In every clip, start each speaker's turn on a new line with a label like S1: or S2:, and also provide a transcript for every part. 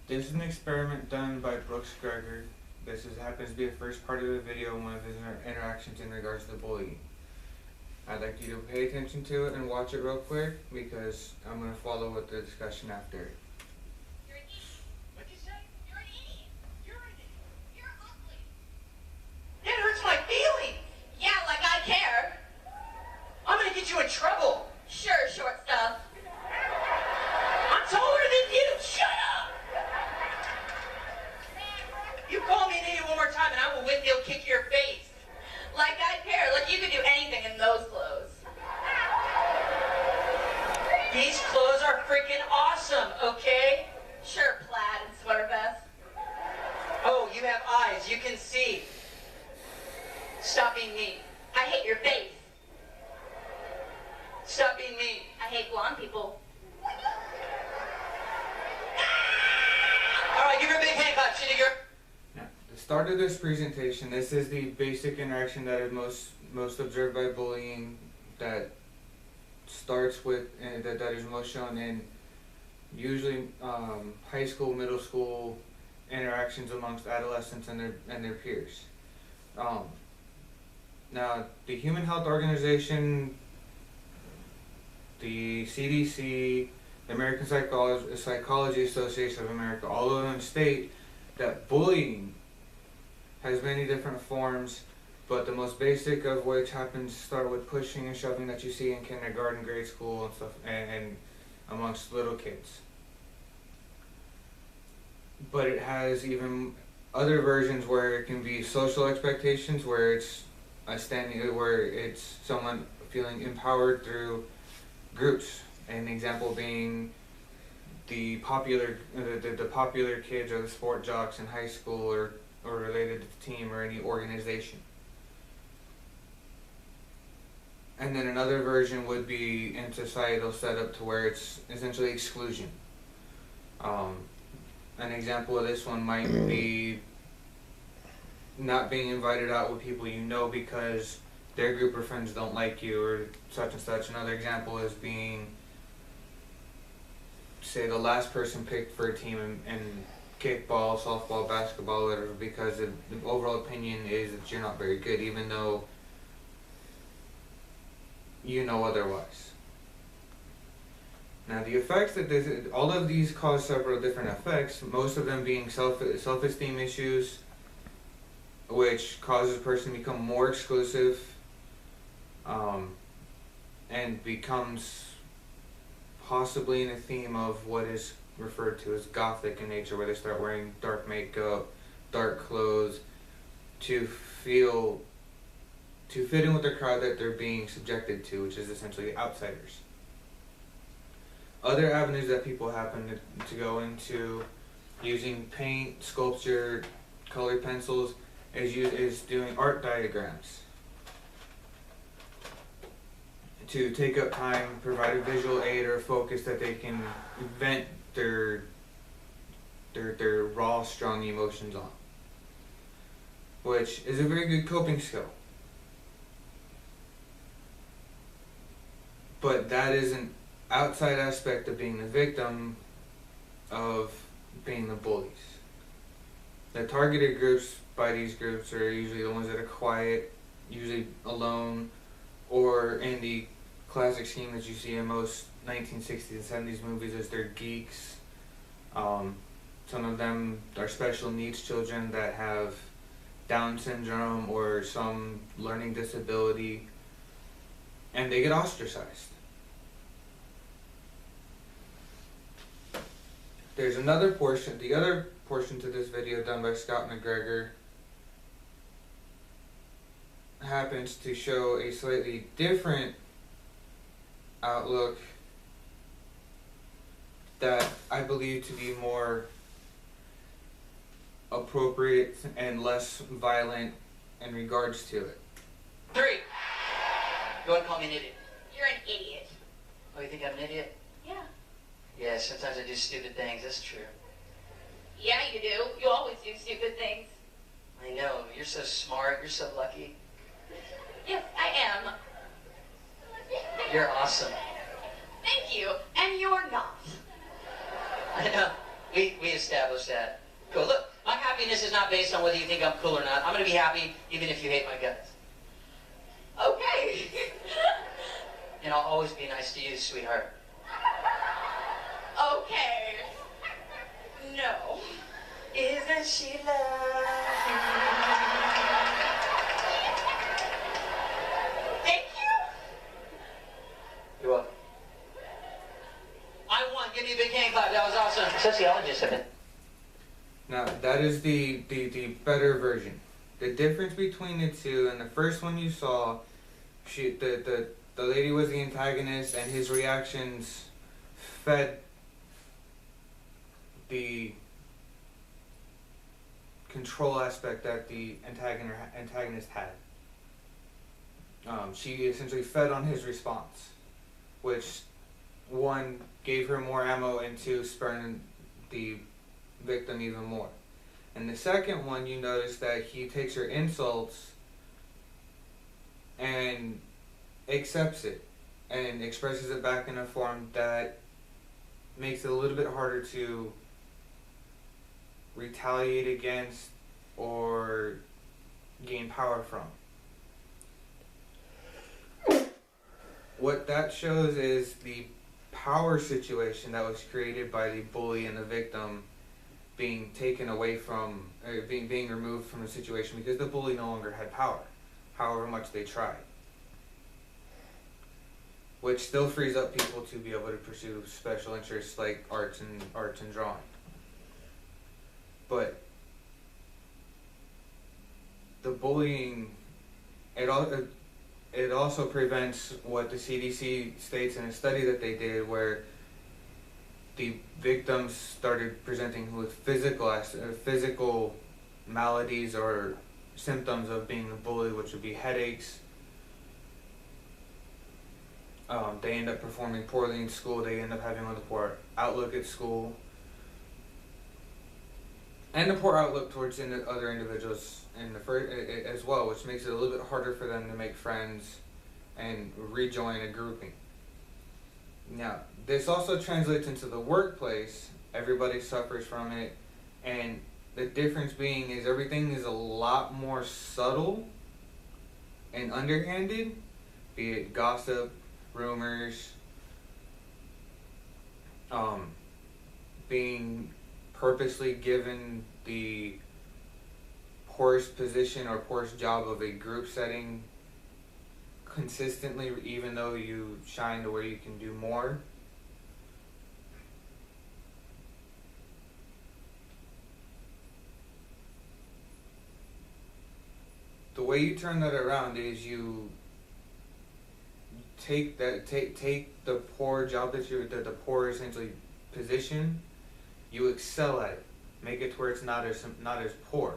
S1: This is an experiment done by Brooks Greger. Happens to be the first part of the video in one of his interactions in regards to bullying. I'd like you to pay attention to it and watch it real quick because I'm going to follow with the discussion after it.
S2: You're an idiot. What'd you say? You're an idiot. You're an idiot. You're ugly.
S3: It hurts my feelings.
S2: Yeah, like I care.
S3: I'm gonna get you in trouble.
S2: Sure, short stuff.
S3: I'm taller than you. Shut up. You call me an idiot one more time and I will windmill kick your face.
S2: Like I care. Like you could do anything in those clothes.
S3: These clothes are freaking awesome, okay?
S2: Sure, plaid and sweater vest.
S3: Oh, you have eyes. You can see. Stop being mean.
S2: I hate your face.
S3: Stop being mean.
S2: I hate blonde people.
S3: All right, give her a big hand clap, Shitty girl.
S1: Now, the start of this presentation, this is the basic interaction that is most observed by bullying, that starts with that is most shown in usually high school, middle school interactions amongst adolescents and their peers. Now, the Human Health Organization, the CDC, the American Psychology Association of America, all of them state that bullying has many different forms, but the most basic of which happens to start with pushing and shoving that you see in kindergarten, grade school, and stuff, and amongst little kids. But it has even other versions where it can be social expectations, where it's where it's someone feeling empowered through groups. An example being the popular kids or the sport jocks in high school or related to the team or any organization. And then another version would be in societal setup to where it's essentially exclusion. An example of this one might be not being invited out with people you know because their group of friends don't like you or such and such. Another example is being, say, the last person picked for a team in kickball, softball, basketball, whatever, because the overall opinion is that you're not very good, even though you know otherwise. Now, the effects that all of these cause several different effects, most of them being self-esteem issues, which causes a person to become more exclusive, and becomes possibly in a theme of what is referred to as gothic in nature, where they start wearing dark makeup, dark clothes, to fit in with the crowd that they're being subjected to, which is essentially outsiders. Other avenues that people happen to go into using paint, sculpture, colored pencils, is doing art diagrams to take up time, provide a visual aid or focus that they can vent their raw, strong emotions on, which is a very good coping skill. But that is an outside aspect of being the victim of being the bullies. The targeted groups by these groups are usually the ones that are quiet, usually alone, or in the classic scheme that you see in most 1960s and 70s movies is they're geeks. Some of them are special needs children that have Down syndrome or some learning disability, and they get ostracized. There's another portion, the other portion to this video done by Scott McGregor happens to show a slightly different outlook that I believe to be more appropriate and less violent in regards to it.
S3: 3. You want to call me an idiot?
S2: You're an idiot.
S3: Oh, you think I'm an idiot?
S2: Yeah.
S3: Yeah, sometimes I do stupid things. That's true.
S2: Yeah, you do. You always do stupid things.
S3: I know. You're so smart. You're so lucky.
S2: Yes, I am.
S3: You're awesome.
S2: Thank you. And you're not.
S3: I know. We established that. Cool. Look, my happiness is not based on whether you think I'm cool or not. I'm gonna be happy even if you hate my guts.
S2: Okay.
S3: And I'll always be nice to you, sweetheart.
S2: Okay. No.
S3: Isn't she lovely?
S2: Thank you.
S3: You're welcome. I won. Give me a big hand clap. That was awesome. Sociologist have been.
S1: Now that is the better version. The difference between the two, and the first one you saw, the lady was the antagonist, and his reactions fed the control aspect that the antagonist had. She essentially fed on his response, which one gave her more ammo and two spurned the victim even more. And the second one, you notice that he takes her insults and accepts it and expresses it back in a form that makes it a little bit harder to retaliate against or gain power from. What that shows is the power situation that was created by the bully and the victim being taken away from, being removed from the situation because the bully no longer had power, however much they tried. Which still frees up people to be able to pursue special interests like arts and drawing. But the bullying, it also prevents what the CDC states in a study that they did, where the victims started presenting with physical maladies or symptoms of being a bully, which would be headaches. They end up performing poorly in school. They end up having a poor outlook at school, and a poor outlook towards other individuals as well, which makes it a little bit harder for them to make friends and rejoin a grouping. Now, this also translates into the workplace. Everybody suffers from it, and the difference being is everything is a lot more subtle and underhanded, be it gossip, rumors, being purposely given the poorest position or poorest job of a group setting consistently, even though you shine to where you can do more. The way you turn that around is you take the poor job that the poor essentially position, you excel at it, make it to where it's not as poor.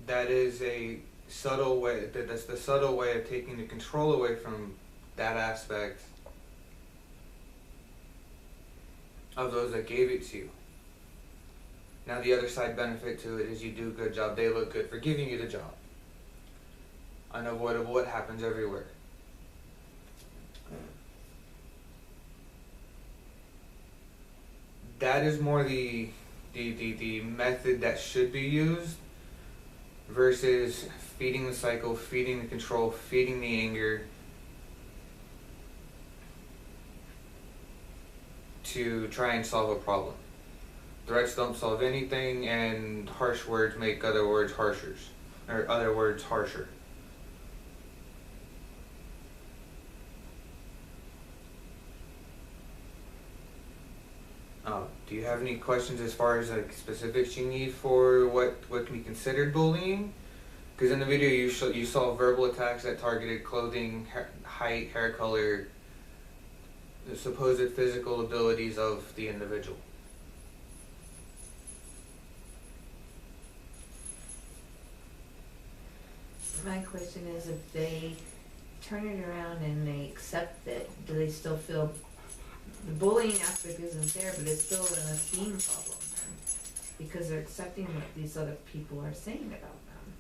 S1: That is a subtle way. That's the subtle way of taking the control away from that aspect of those that gave it to you. Now the other side benefit to it is you do a good job. They look good for giving you the job. Unavoidable. It happens everywhere. That is more the method that should be used versus feeding the cycle, feeding the control, feeding the anger to try and solve a problem. Threats don't solve anything, and harsh words make other words harsher. Do you have any questions as far as like specifics you need for what can be considered bullying? Because in the video you saw verbal attacks that targeted clothing, height, hair color, the supposed physical abilities of the individual.
S4: My question is, if they turn it around and they accept it, do they still feel the bullying aspect isn't there, but it's still an esteem problem then, because they're accepting what these other people are saying about them?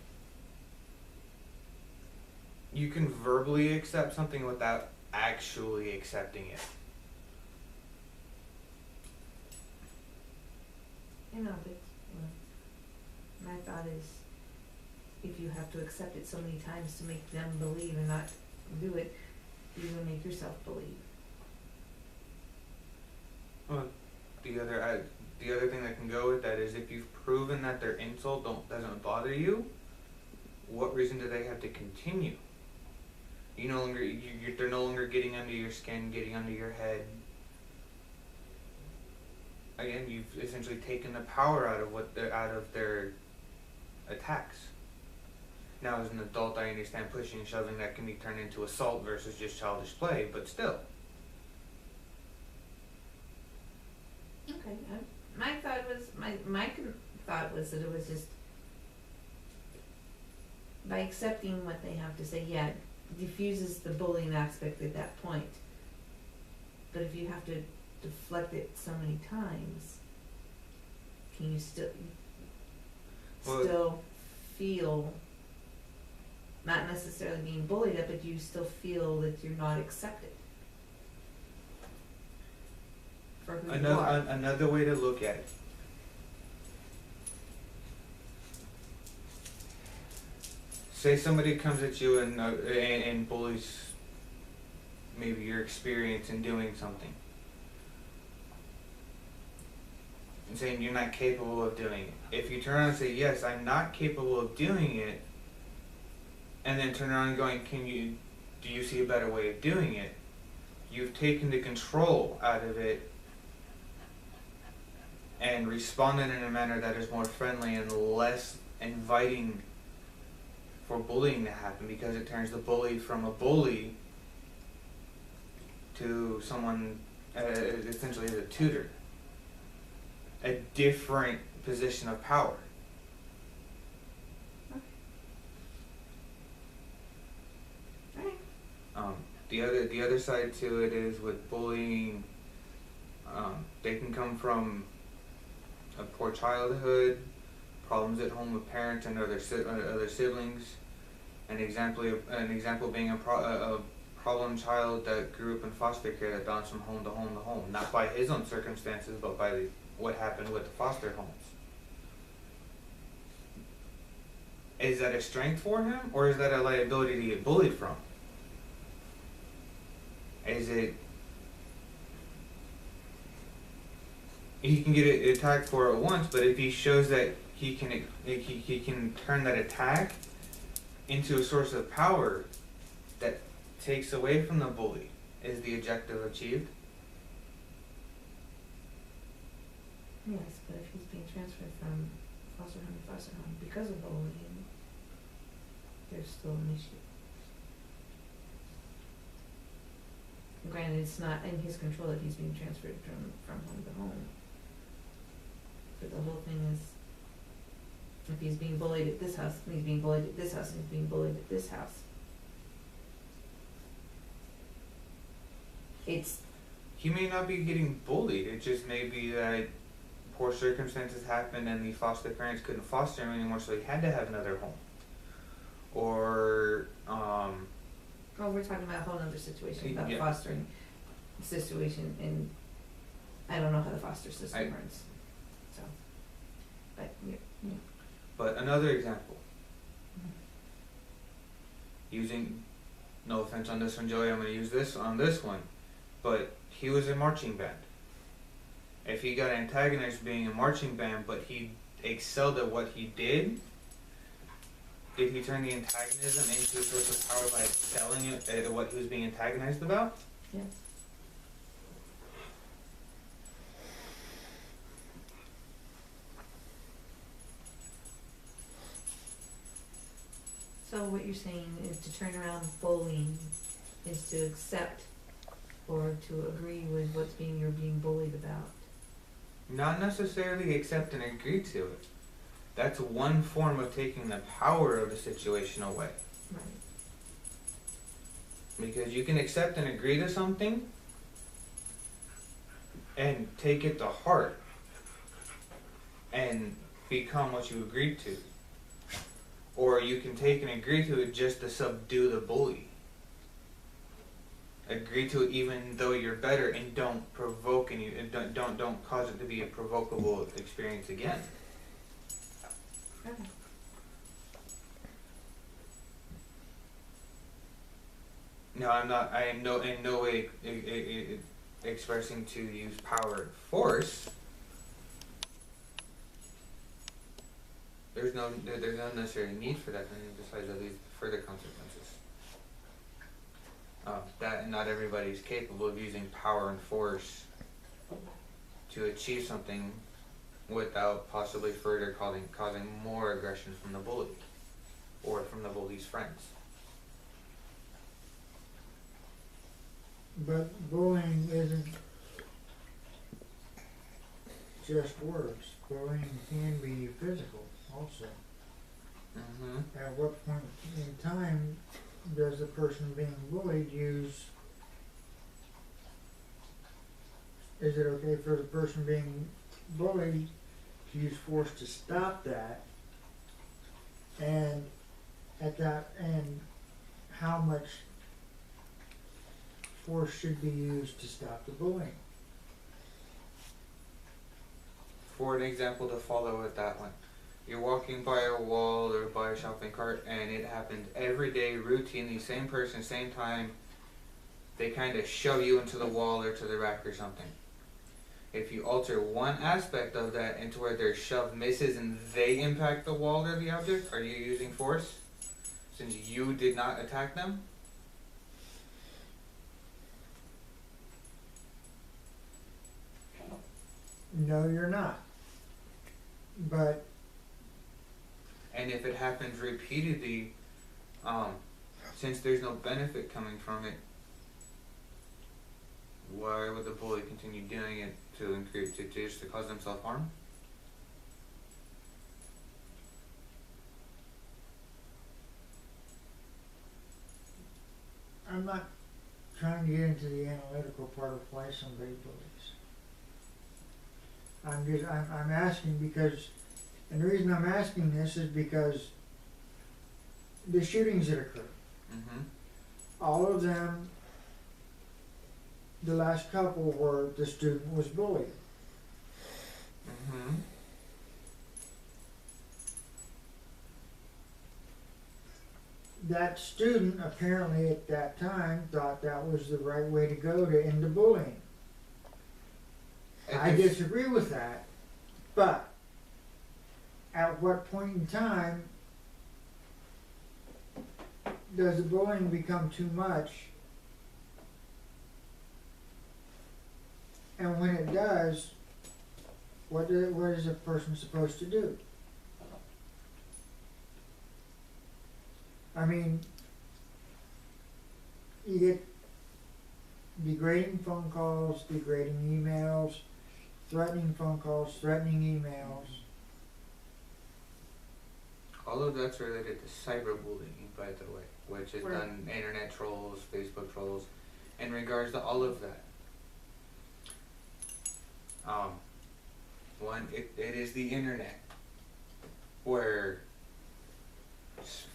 S1: You can verbally accept something without actually accepting it.
S4: know, but my thought is, if you have to accept it so many times to make them believe and not do it, you're gonna make yourself believe.
S1: Well, the other thing that can go with that is if you've proven that their insult doesn't bother you, what reason do they have to continue? They're no longer getting under your skin, getting under your head. Again, you've essentially taken the power out of their attacks. Now, as an adult, I understand pushing and shoving that can be turned into assault versus just childish play, but still.
S4: Okay, my thought was that it was just, by accepting what they have to say, yeah, it diffuses the bullying aspect at that point. But if you have to deflect it so many times, can you still feel, not necessarily being bullied up, but you still feel that you're not accepted for who you are?
S1: Another way to look at it. Say somebody comes at you and bullies maybe your experience in doing something. And saying you're not capable of doing it. If you turn around and say, yes, I'm not capable of doing it, and then turn around and going, do you see a better way of doing it? You've taken the control out of it and responded in a manner that is more friendly and less inviting for bullying to happen, because it turns the bully from a bully to someone essentially as a tutor. A different position of power. The other side to it is with bullying, they can come from a poor childhood, problems at home with parents and other siblings. An example being a problem child that grew up in foster care that bounced from home to home to home, not by his own circumstances, but by what happened with the foster homes. Is that a strength for him, or is that a liability to get bullied from? Is it he can get attacked for it once, but if he shows that he can turn that attack into a source of power that takes away from the bully, is the objective achieved?
S4: Yes, but if he's being transferred from foster home to foster home because of bullying, there's still an issue. Granted, it's not in his control that he's being transferred from home to home. But the whole thing is, if he's being bullied at this house, and he's being bullied at this house, and he's being bullied at this house,
S1: he may not be getting bullied. It just may be that poor circumstances happened and the foster parents couldn't foster him anymore, so he had to have another home. Or
S4: well, we're talking about a whole other situation, about
S1: yeah.
S4: fostering situation, and I don't know how the foster system runs. So, but yeah.
S1: But another example, using, no offense on this one, Joey, I'm going to use this on this one, but he was in marching band. If he got antagonized being a marching band, but he excelled at what he did he turn the antagonism into a source of power by excelling at what he was being antagonized about?
S4: Yes. So what you're saying is to turn around bullying is to accept or to agree with you're being bullied about.
S1: Not necessarily accept and agree to it. That's one form of taking the power of the situation away.
S4: Right.
S1: Because you can accept and agree to something and take it to heart and become what you agreed to. Or you can take and agree to it just to subdue the bully. agree to it even though you're better, and don't provoke any, and don't cause it to be a provocable experience again.
S4: Okay.
S1: No, I am in no way expressing to use power and force. There's no necessary need for that, besides that leads to further consequences. That not everybody's capable of using power and force to achieve something without possibly further causing more aggression from the bully or from the bully's friends.
S5: But bullying isn't just words. Bullying can be physical also.
S1: Mm-hmm.
S5: At what point in time does the person being bullied use, is it okay for the person being bullied to use force to stop that? And how much force should be used to stop the bullying?
S1: For an example to follow with that one, you're walking by a wall or by a shopping cart, and it happens every day, routinely, same person, same time. They kind of shove you into the wall or to the rack or something. If you alter one aspect of that into where their shove misses and they impact the wall or the object, are you using force? Since you did not attack them?
S5: No, you're not. But
S1: And if it happens repeatedly, since there's no benefit coming from it, why would the bully continue doing it to cause themselves harm?
S5: I'm not trying to get into the analytical part of why somebody bullies. I'm asking because, and the reason I'm asking this is because the shootings that occurred,
S1: Mm-hmm.
S5: all of them, the last couple where the student was bullied.
S1: Mm-hmm.
S5: That student apparently at that time thought that was the right way to go to end the bullying. I disagree with that, but at what point in time does the bullying become too much? And when it does, what is a person supposed to do? I mean, you get degrading phone calls, degrading emails, threatening phone calls, threatening emails.
S1: All of that's related to cyberbullying, by the way, which is
S5: Right.
S1: done internet trolls, Facebook trolls, in regards to all of that. One, it is the internet where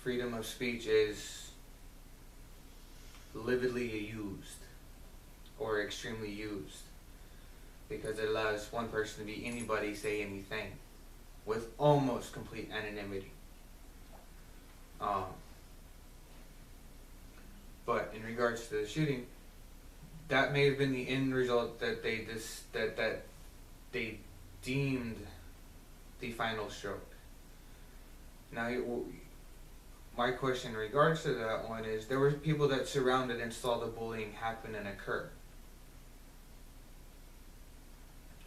S1: freedom of speech is lividly used or extremely used because it allows one person to be anybody, say anything with almost complete anonymity. But in regards to the shooting, that may have been the end result that they deemed the final stroke. Now, my question in regards to that one is, there were people that surrounded and saw the bullying happen and occur.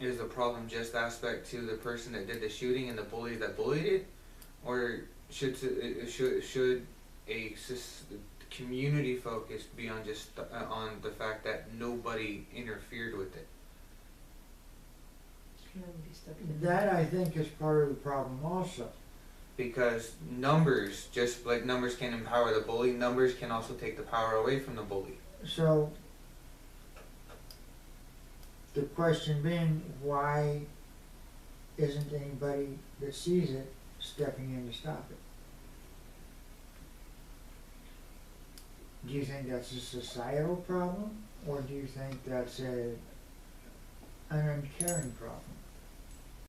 S1: Is the problem just aspect to the person that did the shooting and the bully that bullied it, or should a community focus be on just on the fact that nobody interfered with it?
S4: Community stuff in
S5: That I think is part of the problem also.
S1: Because numbers, just like numbers can empower the bully, numbers can also take the power away from the bully.
S5: So the question being, why isn't anybody that sees it stepping in to stop it? Do you think that's a societal problem, or do you think that's an uncaring problem?